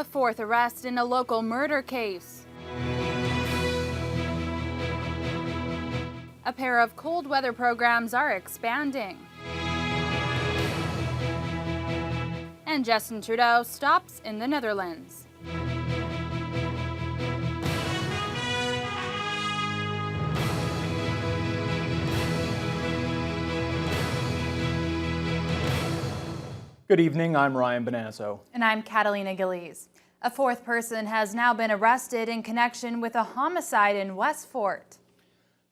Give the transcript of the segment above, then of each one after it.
A fourth arrest in a local murder case. A pair of cold weather programs are expanding. And Justin Trudeau stops in the Netherlands. Good evening, I'm Ryan Bonazzo. And I'm Catalina Gillies. A fourth person has now been arrested in connection with a homicide in Westfort.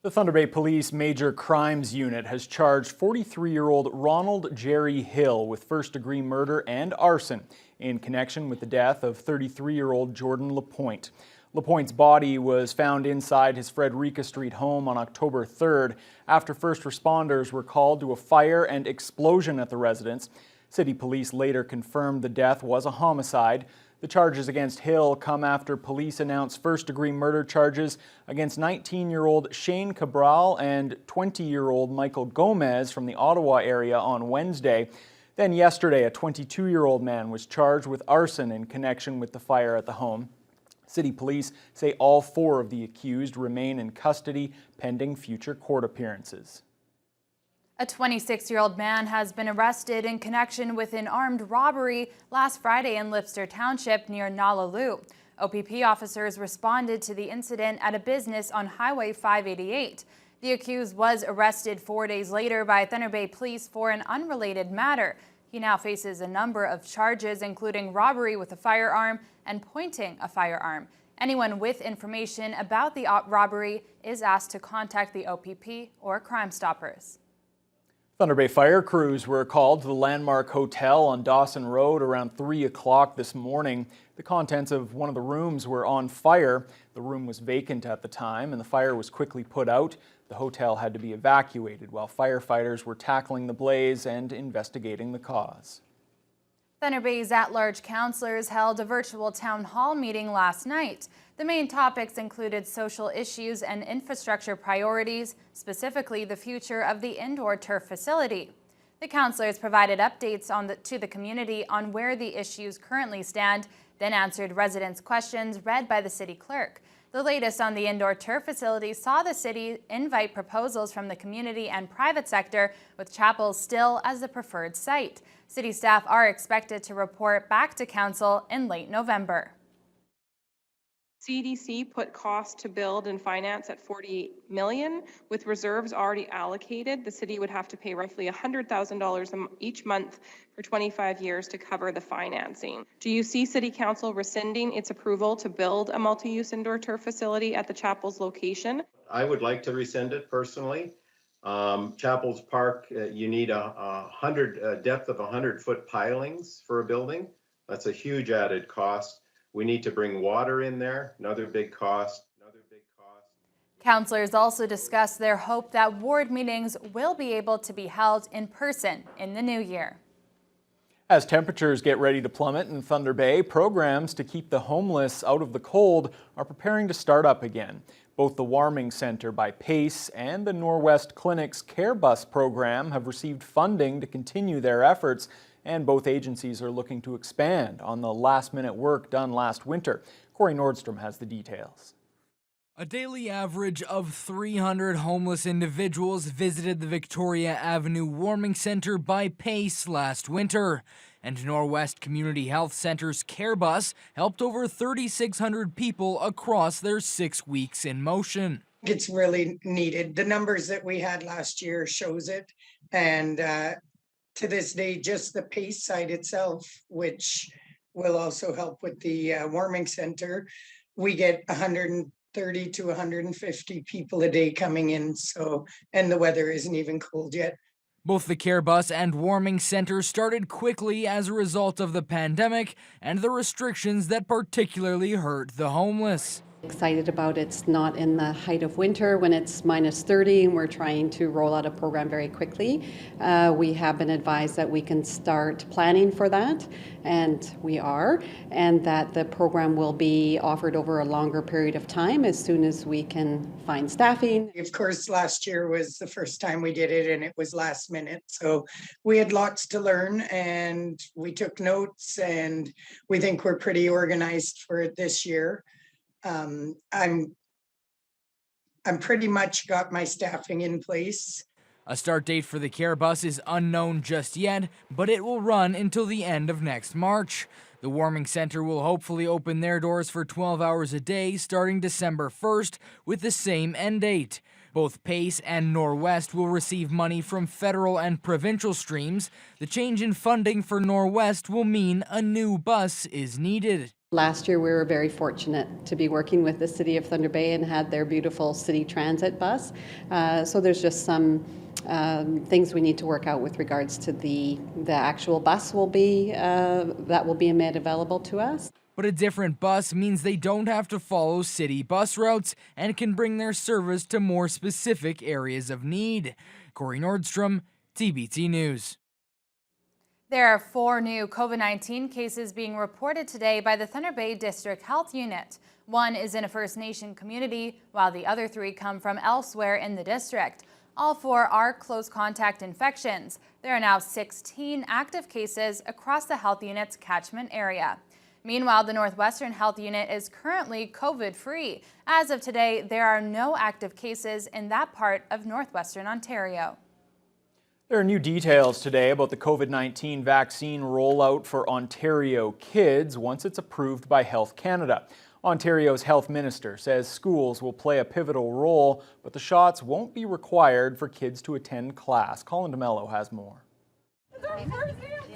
The Thunder Bay Police Major Crimes Unit has charged 43-year-old Ronald Jerry Hill with first-degree murder and arson in connection with the death of 33-year-old Jordan Lapointe. Lapointe's body was found inside his Frederica Street home on October 3rd after first responders were called to a fire and explosion at the residence. City police later confirmed the death was a homicide. The charges against Hill come after police announced first-degree murder charges against 19-year-old Shane Cabral and 20-year-old Michael Gomez from the Ottawa area on Wednesday. Then yesterday, a 22-year-old man was charged with arson in connection with the fire at the home. City police say all four of the accused remain in custody pending future court appearances. A 26-year-old man has been arrested in connection with an armed robbery last Friday in Lipster Township near Nalaloo. OPP officers responded to the incident at a business on Highway 588. The accused was arrested 4 days later by Thunder Bay Police for an unrelated matter. He now faces a number of charges, including robbery with a firearm and pointing a firearm. Anyone with information about the robbery is asked to contact the OPP or Crime Stoppers. Thunder Bay fire crews were called to the Landmark Hotel on Dawson Road around 3 o'clock this morning. The contents of one of the rooms were on fire. The room was vacant at the time and the fire was quickly put out. The hotel had to be evacuated while firefighters were tackling the blaze and investigating the cause. Thunder Bay's at-large councillors held a virtual town hall meeting last night. The main topics included social issues and infrastructure priorities, specifically the future of the indoor turf facility. The councillors provided updates to the community on where the issues currently stand, then answered residents' questions read by the city clerk. The latest on the indoor turf facility saw the city invite proposals from the community and private sector, with Chapels still as the preferred site. City staff are expected to report back to council in late November. CDC put cost to build and finance at $48 million. With reserves already allocated, the city would have to pay roughly $100,000 each month for 25 years to cover the financing. Do you see City Council rescinding its approval to build a multi-use indoor turf facility at the Chapels location? I would like to rescind it personally. Chapels Park, you need a depth of 100-foot pilings for a building. That's a huge added cost. We need to bring water in there, another big cost. Councillors also discussed their hope that ward meetings will be able to be held in person in the new year. As temperatures get ready to plummet in Thunder Bay, programs to keep the homeless out of the cold are preparing to start up again. Both the Warming Centre by PACE and the Norwest Clinic's Care Bus program have received funding to continue their efforts, and both agencies are looking to expand on the last-minute work done last winter. Corey Nordstrom has the details. A daily average of 300 homeless individuals visited the Victoria Avenue Warming Centre by PACE last winter, and Norwest Community Health Centre's Care Bus helped over 3,600 people across their 6 weeks in motion. It's really needed. The numbers that we had last year shows it, and to this day, just the PACE site itself, which will also help with the warming center, we get 130 to 150 people a day coming in. So, and the weather isn't even cold yet. Both the Care Bus and Warming Center started quickly as a result of the pandemic and the restrictions that particularly hurt the homeless. Excited about it's not in the height of winter when it's minus 30 and we're trying to roll out a program very quickly. We have been advised that we can start planning for that, and we are, and that the program will be offered over a longer period of time as soon as we can find staffing. Of course, last year was the first time we did it and it was last minute. So we had lots to learn and we took notes, and we think we're pretty organized for it this year. I'm pretty much got my staffing in place. A start date for the Care Bus is unknown just yet, but it will run until the end of next March. The warming center will hopefully open their doors for 12 hours a day starting December 1st with the same end date. Both PACE and Norwest will receive money from federal and provincial streams. The change in funding for Norwest will mean a new bus is needed. Last year, we were very fortunate to be working with the City of Thunder Bay and had their beautiful city transit bus. So there's just some things we need to work out with regards to the actual bus will be made available to us. But a different bus means they don't have to follow city bus routes and can bring their service to more specific areas of need. Corey Nordstrom, TBT News. There are 4 new COVID-19 cases being reported today by the Thunder Bay District Health Unit. 1 is in a First Nation community, while the other 3 come from elsewhere in the district. All 4 are close contact infections. There are now 16 active cases across the health unit's catchment area. Meanwhile, the Northwestern Health Unit is currently COVID-free. As of today, there are no active cases in that part of Northwestern Ontario. There are new details today about the COVID-19 vaccine rollout for Ontario kids once it's approved by Health Canada. Ontario's health minister says schools will play a pivotal role, but the shots won't be required for kids to attend class. Colin DeMello has more.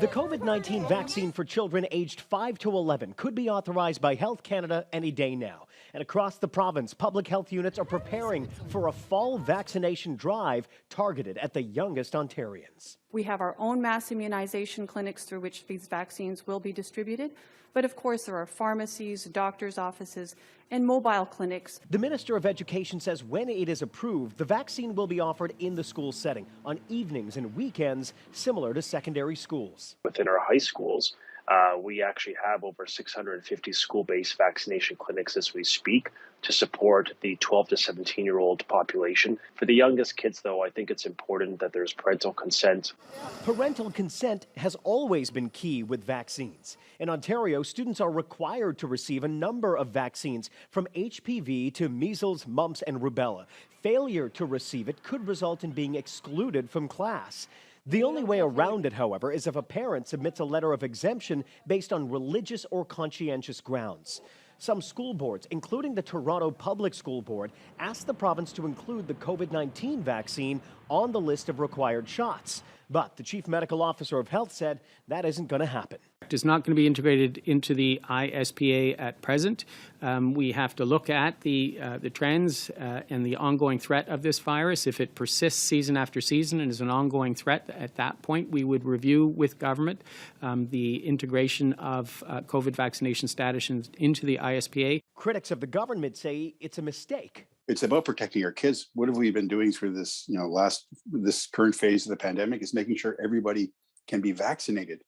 The COVID-19 vaccine for children aged 5 to 11 could be authorized by Health Canada any day now. And across the province, public health units are preparing for a fall vaccination drive targeted at the youngest Ontarians. We have our own mass immunization clinics through which these vaccines will be distributed. But of course, there are pharmacies, doctors' offices, and mobile clinics. The Minister of Education says when it is approved, the vaccine will be offered in the school setting on evenings and weekends, similar to secondary schools. Within our high schools, we actually have over 650 school-based vaccination clinics as we speak to support the 12 to 17-year-old population. For the youngest kids, though, I think it's important that there's parental consent. Parental consent has always been key with vaccines. In Ontario, students are required to receive a number of vaccines from HPV to measles, mumps, and rubella. Failure to receive it could result in being excluded from class. The only way around it, however, is if a parent submits a letter of exemption based on religious or conscientious grounds. Some school boards, including the Toronto Public School Board, asked the province to include the COVID-19 vaccine on the list of required shots. But the Chief Medical Officer of Health said that isn't going to happen. It's not going to be integrated into the ISPA at present. We have to look at the trends and the ongoing threat of this virus. If it persists season after season and is an ongoing threat, at that point we would review with government the integration of COVID vaccination status into the ISPA. Critics of the government say it's a mistake. It's about protecting our kids. What have we been doing through this, this current phase of the pandemic is making sure everybody can be vaccinated.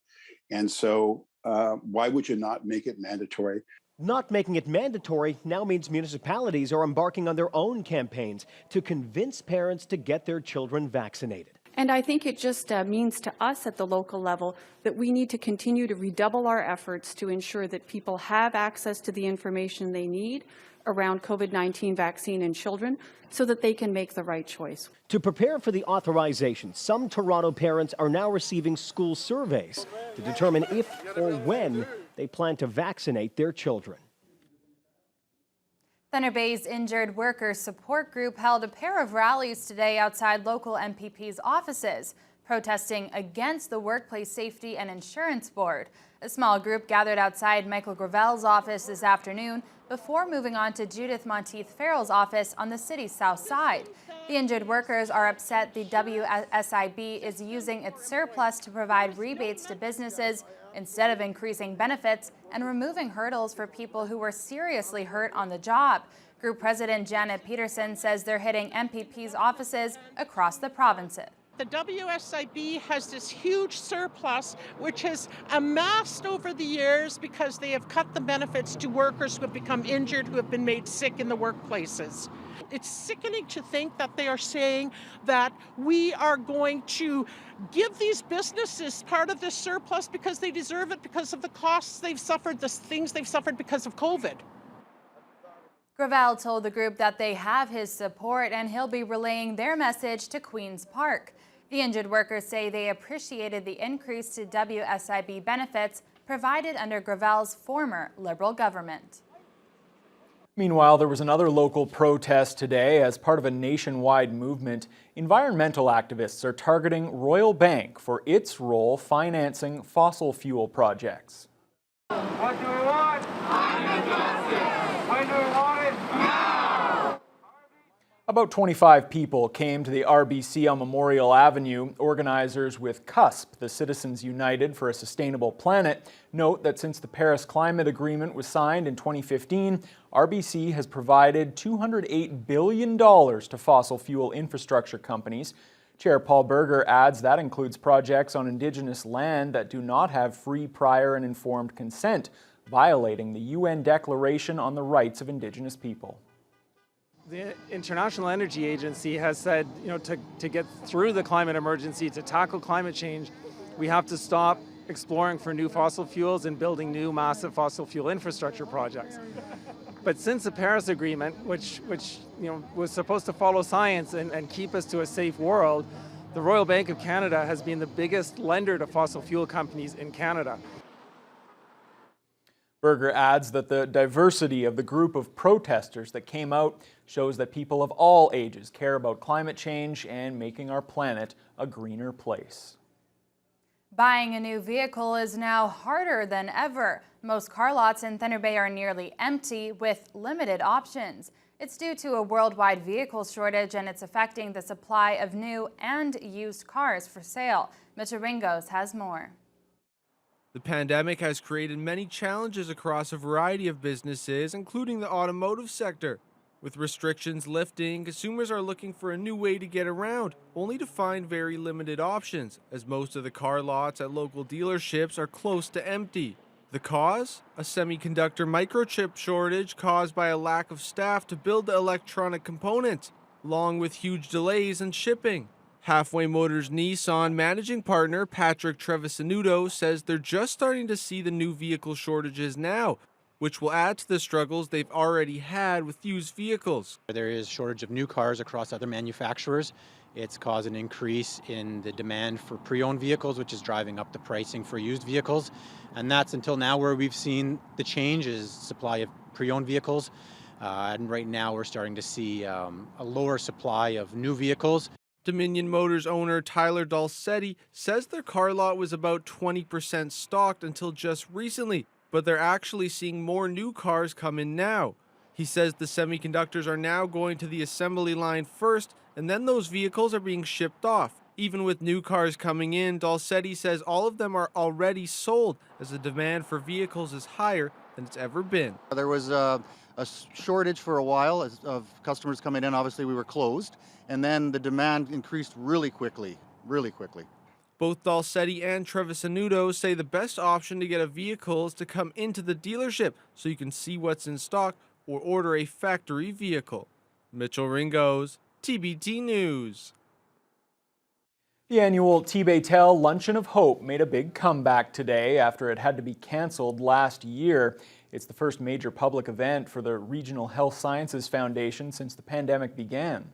And so why would you not make it mandatory? Not making it mandatory now means municipalities are embarking on their own campaigns to convince parents to get their children vaccinated. And I think it just means to us at the local level that we need to continue to redouble our efforts to ensure that people have access to the information they need around COVID-19 vaccine in children so that they can make the right choice. To prepare for the authorization, some Toronto parents are now receiving school surveys to determine if or when they plan to vaccinate their children. Thunder Bay's Injured Workers Support Group held a pair of rallies today outside local MPP's offices, protesting against the Workplace Safety and Insurance Board. A small group gathered outside Michael Gravel's office this afternoon before moving on to Judith Monteith Farrell's office on the city's south side. The injured workers are upset the WSIB is using its surplus to provide rebates to businesses instead of increasing benefits and removing hurdles for people who were seriously hurt on the job. Group President Janet Peterson says they're hitting MPP's offices across the provinces. The WSIB has this huge surplus which has amassed over the years because they have cut the benefits to workers who have become injured, who have been made sick in the workplaces. It's sickening to think that they are saying that we are going to give these businesses part of this surplus because they deserve it because of the costs they've suffered, the things they've suffered because of COVID. Gravel told the group that they have his support and he'll be relaying their message to Queen's Park. The injured workers say they appreciated the increase to WSIB benefits provided under Gravel's former Liberal government. Meanwhile, there was another local protest today as part of a nationwide movement. Environmental activists are targeting Royal Bank for its role financing fossil fuel projects. What do we want? Climate justice. When do we want it? Now! About 25 people came to the RBC on Memorial Avenue. Organizers with CUSP, the Citizens United for a Sustainable Planet, note that since the Paris Climate Agreement was signed in 2015, RBC has provided $208 billion to fossil fuel infrastructure companies. Chair Paul Berger adds that includes projects on Indigenous land that do not have free, prior, and informed consent, violating the UN Declaration on the Rights of Indigenous People. The International Energy Agency has said, to get through the climate emergency, to tackle climate change, we have to stop exploring for new fossil fuels and building new massive fossil fuel infrastructure projects. But since the Paris Agreement, which was supposed to follow science and keep us to a safe world, the Royal Bank of Canada has been the biggest lender to fossil fuel companies in Canada. Berger adds that the diversity of the group of protesters that came out shows that people of all ages care about climate change and making our planet a greener place. Buying a new vehicle is now harder than ever. Most car lots in Thunder Bay are nearly empty with limited options. It's due to a worldwide vehicle shortage and it's affecting the supply of new and used cars for sale. Mitchell Ringos has more. The pandemic has created many challenges across a variety of businesses, including the automotive sector. With restrictions lifting, consumers are looking for a new way to get around, only to find very limited options, as most of the car lots at local dealerships are close to empty. The cause? A semiconductor microchip shortage caused by a lack of staff to build the electronic components, along with huge delays in shipping. Halfway Motors Nissan managing partner Patrick Trevisanuto says they're just starting to see the new vehicle shortages now, which will add to the struggles they've already had with used vehicles. There is a shortage of new cars across other manufacturers. It's caused an increase in the demand for pre-owned vehicles, which is driving up the pricing for used vehicles. And that's until now where we've seen the change is supply of pre-owned vehicles. And right now we're starting to see a lower supply of new vehicles. Dominion Motors owner Tyler Dalsetti says their car lot was about 20% stocked until just recently, but they're actually seeing more new cars come in now. He says the semiconductors are now going to the assembly line first, and then those vehicles are being shipped off. Even with new cars coming in, Dalsetti says all of them are already sold, as the demand for vehicles is higher than it's ever been. There was a shortage for a while of customers coming in. Obviously, we were closed, and then the demand increased really quickly. Both Dalsetti and Trevisanuto say the best option to get a vehicle is to come into the dealership so you can see what's in stock or order a factory vehicle. Mitchell Ringos, TBT News. The annual T-Baytel Luncheon of Hope made a big comeback today after it had to be canceled last year. It's the first major public event for the Regional Health Sciences Foundation since the pandemic began.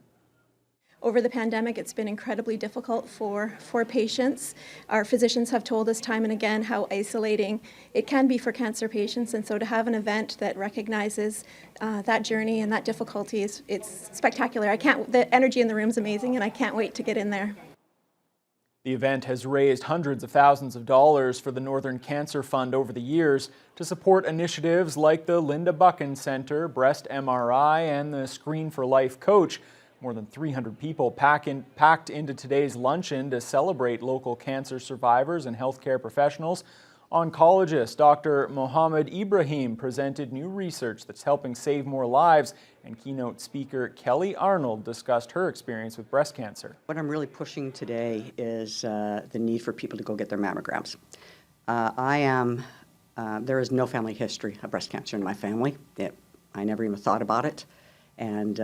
Over the pandemic, it's been incredibly difficult for patients. Our physicians have told us time and again how isolating it can be for cancer patients, and so to have an event that recognizes that journey and that difficulty it's spectacular. The energy in the room is amazing, and I can't wait to get in there. The event has raised hundreds of thousands of dollars for the Northern Cancer Fund over the years to support initiatives like the Linda Buchan Center, Breast MRI, and the Screen for Life Coach, More than 300 people packed into today's luncheon to celebrate local cancer survivors and healthcare professionals. Oncologist Dr. Mohammed Ibrahim presented new research that's helping save more lives, and keynote speaker Kelly Arnold discussed her experience with breast cancer. What I'm really pushing today is the need for people to go get their mammograms. There is no family history of breast cancer in my family. I never even thought about it. And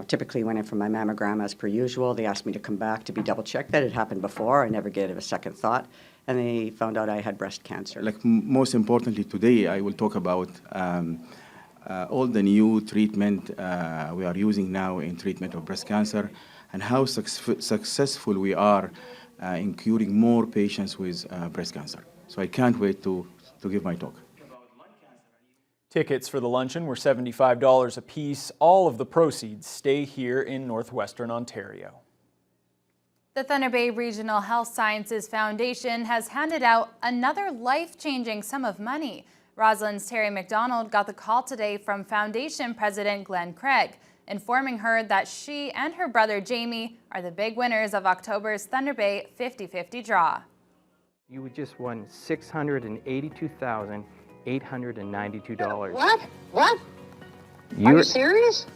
typically went in for my mammogram as per usual. They asked me to come back to be double checked. That had happened before. I never gave it a second thought. And they found out I had breast cancer. Most importantly today, I will talk about all the new treatment we are using now in treatment of breast cancer and how successful we are in curing more patients with breast cancer. So I can't wait to give my talk. Tickets for the luncheon were $75 a piece. All of the proceeds stay here in Northwestern Ontario. The Thunder Bay Regional Health Sciences Foundation has handed out another life-changing sum of money. Rosalind's Terry McDonald got the call today from Foundation President Glenn Craig, informing her that she and her brother Jamie are the big winners of October's Thunder Bay 50-50 draw. You just won $682,892. What? Are you serious?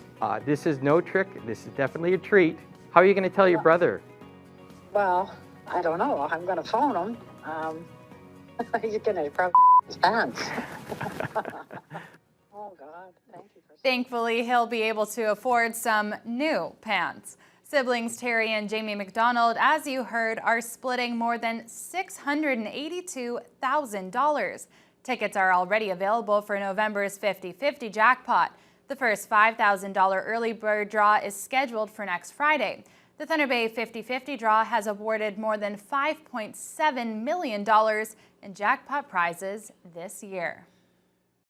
This is no trick. This is definitely a treat. How are you going to tell your brother? Well, I don't know. I'm going to phone him. He's going to probably his pants. Oh, God. Thank you. Thankfully, he'll be able to afford some new pants. Siblings Terry and Jamie McDonald, as you heard, are splitting more than $682,000. Tickets are already available for November's 50-50 jackpot. The first $5,000 early bird draw is scheduled for next Friday. The Thunder Bay 50-50 draw has awarded more than $5.7 million in jackpot prizes this year.